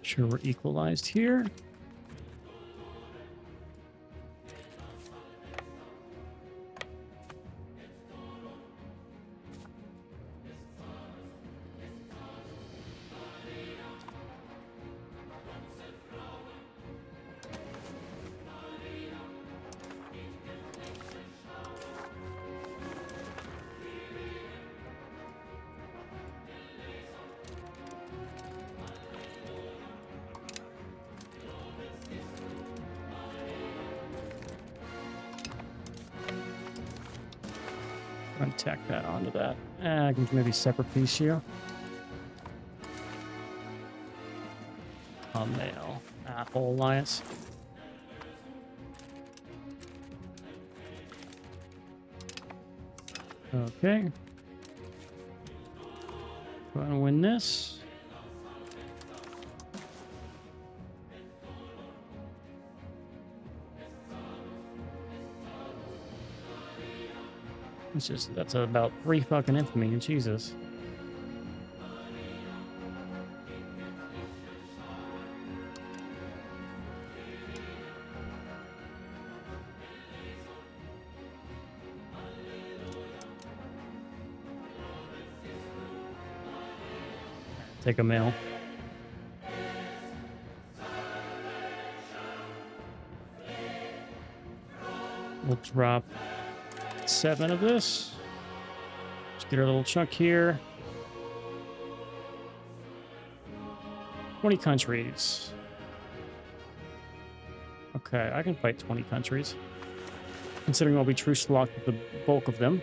Sure, we're equalized here. I'm gonna tack that onto that. I can maybe separate piece here. Mail. Whole alliance. Okay. Gonna win this. That's about 3 fucking infamy, Jesus. Take a mail. We'll drop 7 of this. Just get our little chunk here. 20 countries. Okay, I can fight 20 countries. Considering I'll be truce locked with the bulk of them.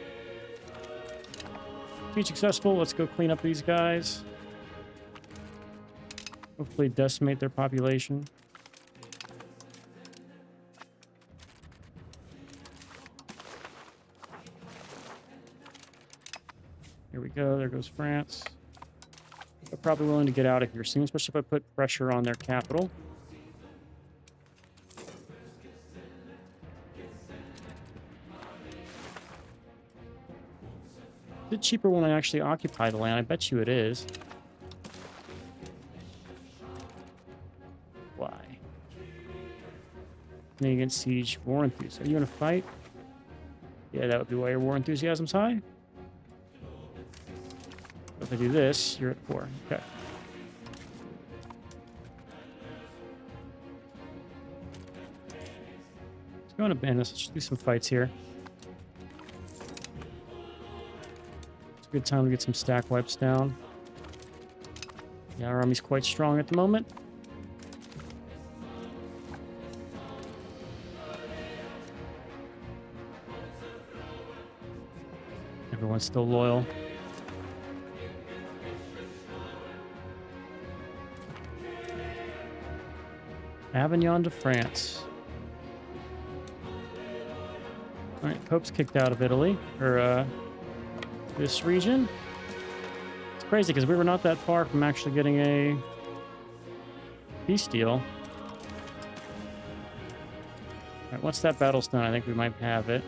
Be successful. Let's go clean up these guys. Hopefully decimate their population. Here we go. There goes France. They're probably willing to get out of here soon, especially if I put pressure on their capital. Is it cheaper when I actually occupy the land? I bet you it is. Why? Canadian siege, war enthusiasm. Are you in a fight? Yeah, that would be why your war enthusiasm's high. If I do this, you're at 4. Okay. Let's go into business. Let's just do some fights here. It's a good time to get some stack wipes down. Yeah, our army's quite strong at the moment. Everyone's still loyal. Avignon to France. All right, Pope's kicked out of Italy, or this region. It's crazy because we were not that far from actually getting a peace deal. All right, once that battle's done, I think we might have it.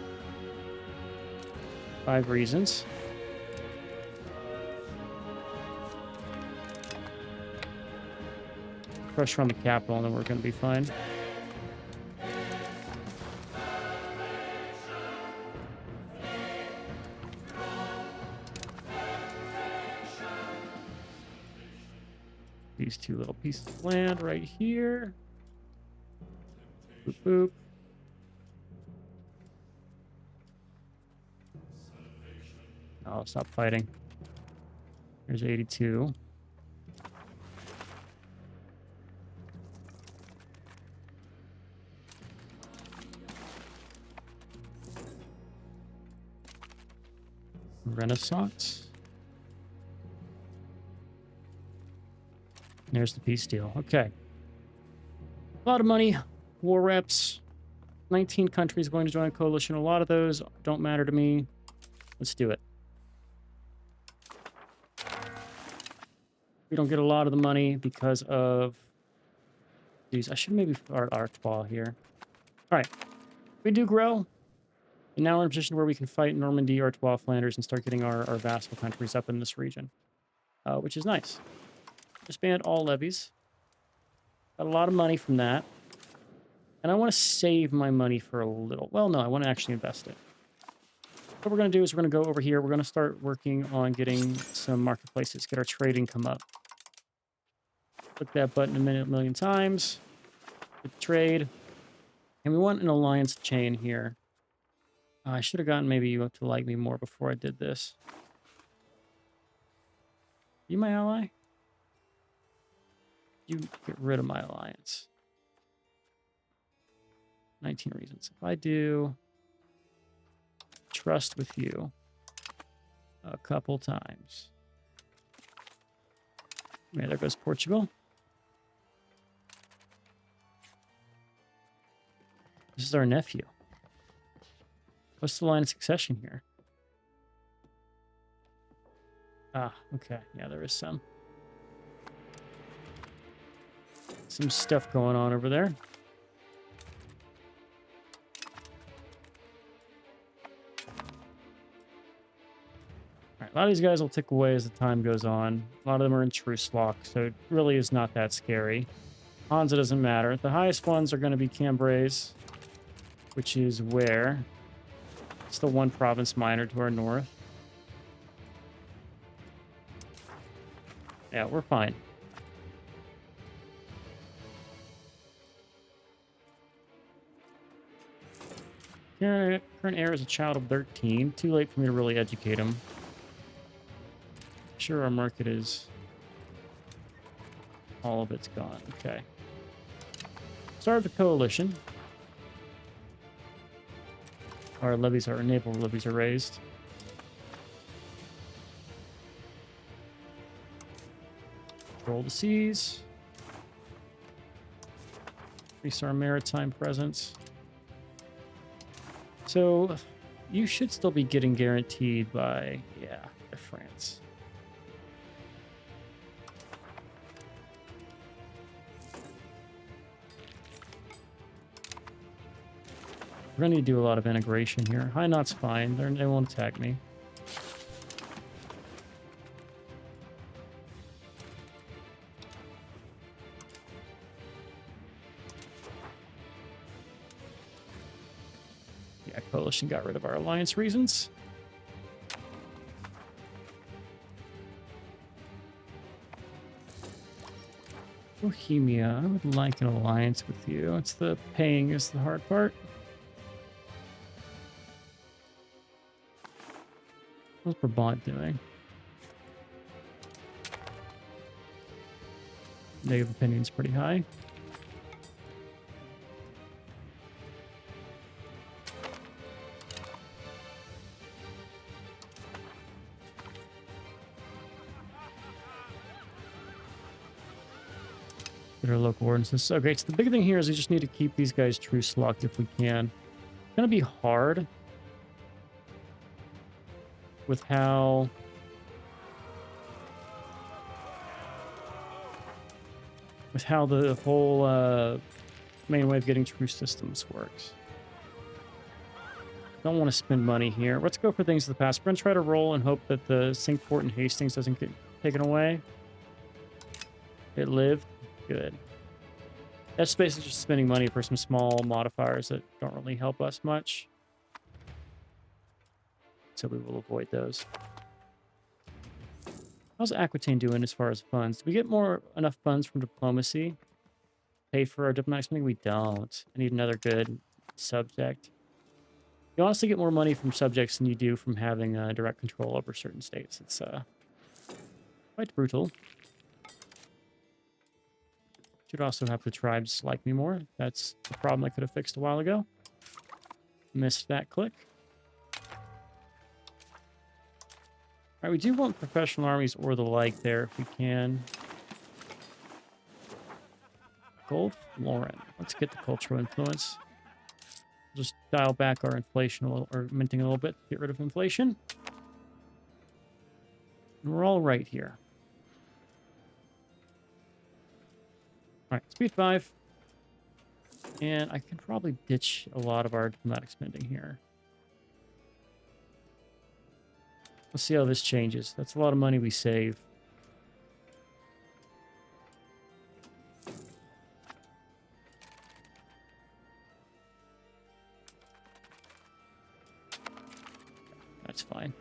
5 reasons. Pressure on the capital, and then we're going to be fine. These 2 little pieces of land right here. Boop, boop. Oh, stop fighting. Here's 82. Renaissance. There's the peace deal. Okay. A lot of money. War reps. 19 countries going to join a coalition. A lot of those don't matter to me. Let's do it. We don't get a lot of the money because of these. I should maybe start Artois here. All right. We do grow. And now we're in a position where we can fight Normandy, Artois, Flanders, and start getting our vassal countries up in this region, which is nice. Disband all levies. Got a lot of money from that. And I want to save my money for a little. Well, no, I want to actually invest it. What we're going to do is we're going to go over here. We're going to start working on getting some marketplaces, get our trade income up. Click that button a million times. Get the trade. And we want an alliance chain here. I should have gotten maybe you to like me more before I did this. You my ally? You get rid of my alliance. 19 reasons. If I do trust with you, a couple times. Yeah, there goes Portugal. This is our nephew. What's the line of succession here? Ah, okay. Yeah, there is some stuff going on over there. All right, a lot of these guys will tick away as the time goes on. A lot of them are in truce lock, so it really is not that scary. Hansa doesn't matter. The highest ones are going to be Cambrais, which is where? It's the one province minor to our north. Yeah, we're fine. Current heir is a child of 13. Too late for me to really educate him. Sure, our market is... all of it's gone. Okay. Start the coalition. Our levies are... naval levies are raised. Control the seas. Increase our maritime presence. So, you should still be getting guaranteed by, yeah, France. We're going to need to do a lot of integration here. High Knot's fine. They won't attack me. Yeah, Coalition got rid of our alliance reasons. Bohemia, I would like an alliance with you. It's the paying is the hard part. What's Brabant doing? Negative opinion's pretty high. Get our local ordinances. Okay, so the big thing here is we just need to keep these guys truce locked if we can. It's gonna be hard with how the whole main way of getting truce systems works. Don't want to spend money here. Let's go for things of the past. We're gonna try to roll and hope that the Cinque Port and Hastings doesn't get taken away. It lived. Good. That's basically just spending money for some small modifiers that don't really help us much. So we will avoid those. How's Aquitaine doing as far as funds? Do we get enough funds from diplomacy? Pay for our diplomatic spending? We don't. I need another good subject. You honestly get more money from subjects than you do from having direct control over certain states. It's quite brutal. Should also have the tribes like me more. That's the problem I could have fixed a while ago. Missed that click. All right, we do want professional armies or the like there if we can. Gold Florin. Let's get the cultural influence. Just dial back our inflation or minting a little bit. Get rid of inflation. And we're all right here. All right, speed 5. And I can probably ditch a lot of our diplomatic spending here. Let's see how this changes. That's a lot of money we save. That's fine.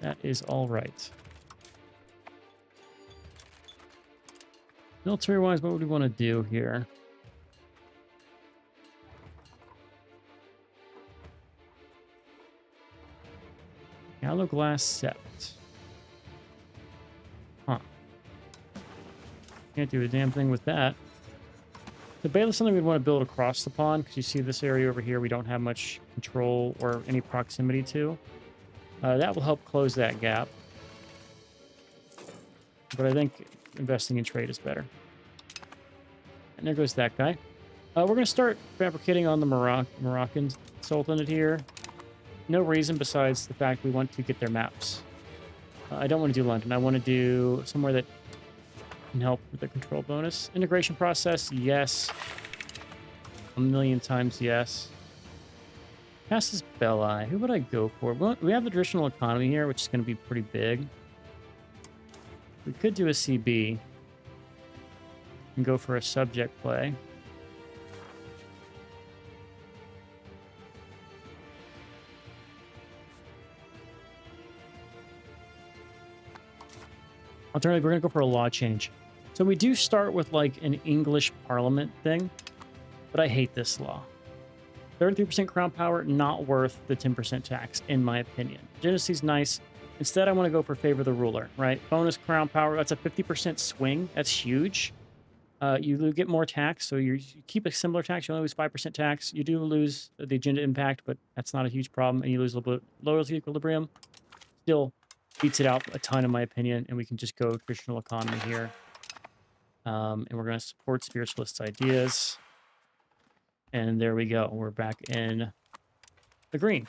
That is all right. Military-wise, what would we want to do here? Gallo Glass Sept. Huh. Can't do a damn thing with that. The Bailiff is something we'd want to build across the pond, because you see this area over here we don't have much control or any proximity to. That will help close that gap. But I think investing in trade is better. And there goes that guy. We're going to start fabricating on the Moroccan Sultanate here. No reason besides the fact we want to get their maps. I don't want to do London. I want to do somewhere that can help with the control bonus. Integration process, yes. A million times yes. Casus Belli. Who would I go for? Well, we have the traditional economy here, which is going to be pretty big. We could do a CB and go for a subject play. Alternatively, we're going to go for a law change. So we do start with like an English parliament thing, but I hate this law. 33% crown power, not worth the 10% tax, in my opinion. Legitimacy's nice. Instead, I want to go for favor the ruler, right? Bonus crown power, that's a 50% swing. That's huge. You get more tax, so you keep a similar tax. You only lose 5% tax. You do lose the agenda impact, but that's not a huge problem. And you lose a little bit loyalty equilibrium. Still beats it out a ton, in my opinion, and we can just go traditional economy here. And we're going to support spiritualist ideas. And there we go. We're back in the green.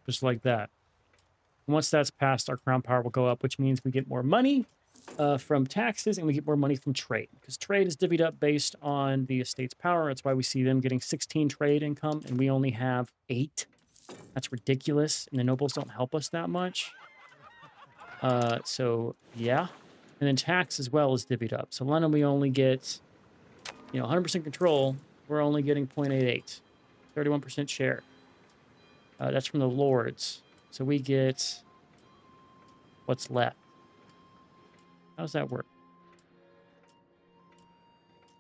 Just like that. And once that's passed, our crown power will go up, which means we get more money from taxes and we get more money from trade. Because trade is divvied up based on the estate's power. That's why we see them getting 16 trade income and we only have 8. That's ridiculous. And the nobles don't help us that much. So, yeah. And then tax as well is divvied up. So London, we only get, 100% control. We're only getting 0.88. 31% share. That's from the lords. So we get what's left. How does that work?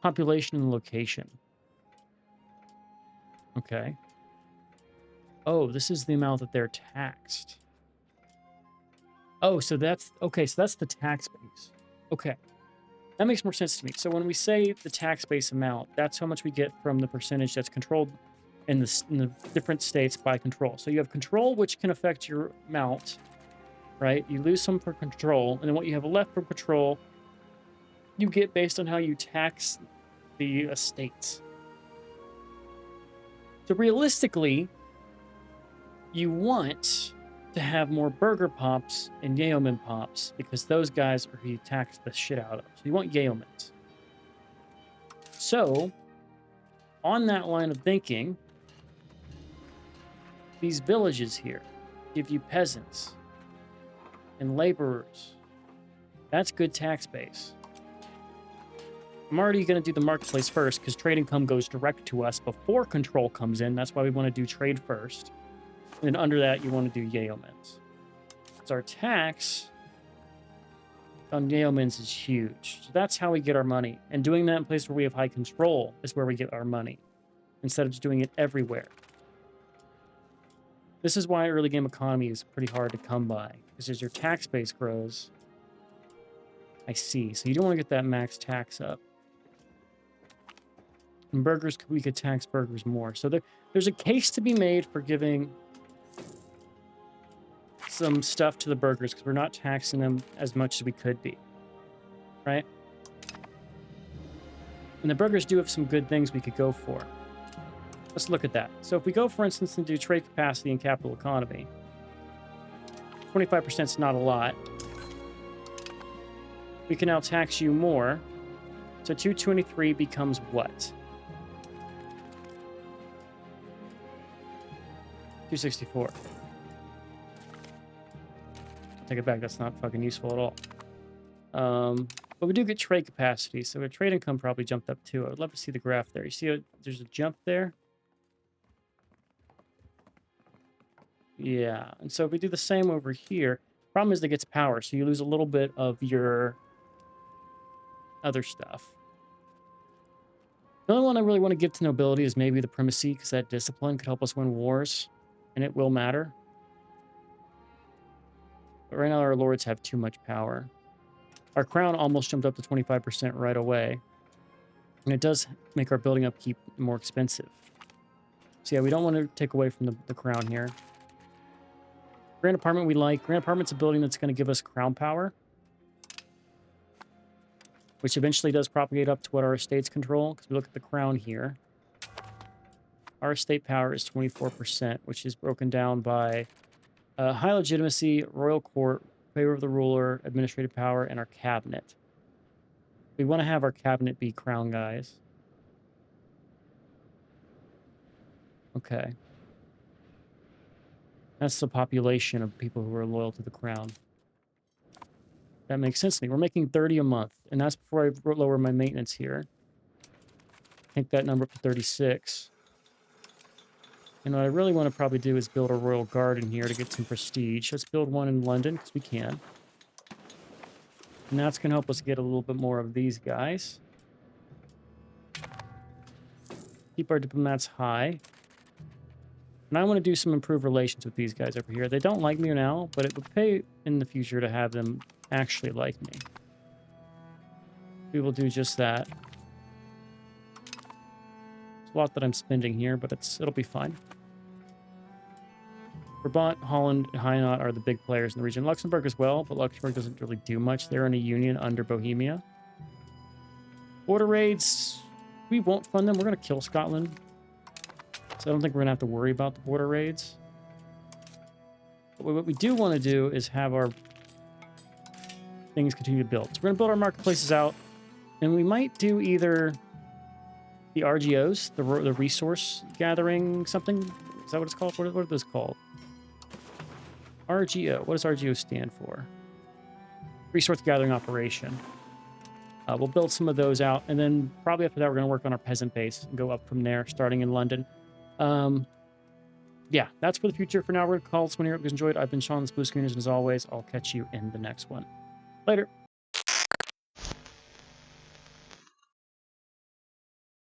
Population and location. Okay. Oh, this is the amount that they're taxed. Oh, so that's... Okay, so that's the tax base. Okay. That makes more sense to me. So when we say the tax base amount, that's how much we get from the percentage that's controlled in the different states by control. So you have control, which can affect your amount, right? You lose some for control, and then what you have left from control, you get based on how you tax the estates. So realistically, you want to have more burger pops and yeoman pops because those guys are who you tax the shit out of. So you want yeomans. So, on that line of thinking, these villages here give you peasants and laborers. That's good tax base. I'm already going to do the marketplace first because trade income goes direct to us before control comes in. That's why we want to do trade first. And then under that, you want to do yeomans. So our tax on yeomans is huge. So that's how we get our money. And doing that in places where we have high control is where we get our money, instead of just doing it everywhere. This is why early game economy is pretty hard to come by, because as your tax base grows, I see. So you don't want to get that max tax up. And burgers, we could tax burgers more. So there's a case to be made for giving some stuff to the burgers because we're not taxing them as much as we could be, right? And the burgers do have some good things we could go for. Let's look at that. So if we go, for instance, and do trade capacity and capital economy, 25% is not a lot. We can now tax you more. So 223 becomes what? 264. Take it back. That's not fucking useful at all. But we do get trade capacity, so our trade income probably jumped up too. I would love to see the graph there. You see there's a jump there? Yeah. And so if we do the same over here, problem is that it gets power, so you lose a little bit of your other stuff. The only one I really want to give to nobility is maybe the primacy, because that discipline could help us win wars, and it will matter. But right now our lords have too much power. Our crown almost jumped up to 25% right away. And it does make our building upkeep more expensive. So yeah, we don't want to take away from the crown here. Grand Apartment we like. Grand Apartment's a building that's going to give us crown power, which eventually does propagate up to what our estates control, because we look at the crown here. Our estate power is 24%, which is broken down by high legitimacy, royal court, favor of the ruler, administrative power, and our cabinet. We want to have our cabinet be crown guys. Okay. That's the population of people who are loyal to the crown. That makes sense to me. We're making 30 a month, and that's before I lower my maintenance here. Take that number up to 36. And what I really want to probably do is build a royal garden here to get some prestige. Let's build one in London, because we can. And that's going to help us get a little bit more of these guys. Keep our diplomats high. And I want to do some improved relations with these guys over here. They don't like me now, but it would pay in the future to have them actually like me. We will do just that. There's a lot that I'm spending here, but it'll be fine. Brabant, Holland, and Hainaut are the big players in the region. Luxembourg as well, but Luxembourg doesn't really do much. They're in a union under Bohemia. Border raids, we won't fund them. We're going to kill Scotland. So I don't think we're going to have to worry about the border raids. But what we do want to do is have our things continue to build. So we're going to build our marketplaces out. And we might do either the RGOs, the resource gathering something. Is that what it's called? What are those called? RGO. What does RGO stand for? Resource Gathering Operation. We'll build some of those out, and then probably after that, we're going to work on our peasant base and go up from there, starting in London. Yeah, that's for the future. For now, we're going to call this one here. If you guys enjoyed, I've been Sean, the Blue Screeners, and as always, I'll catch you in the next one. Later.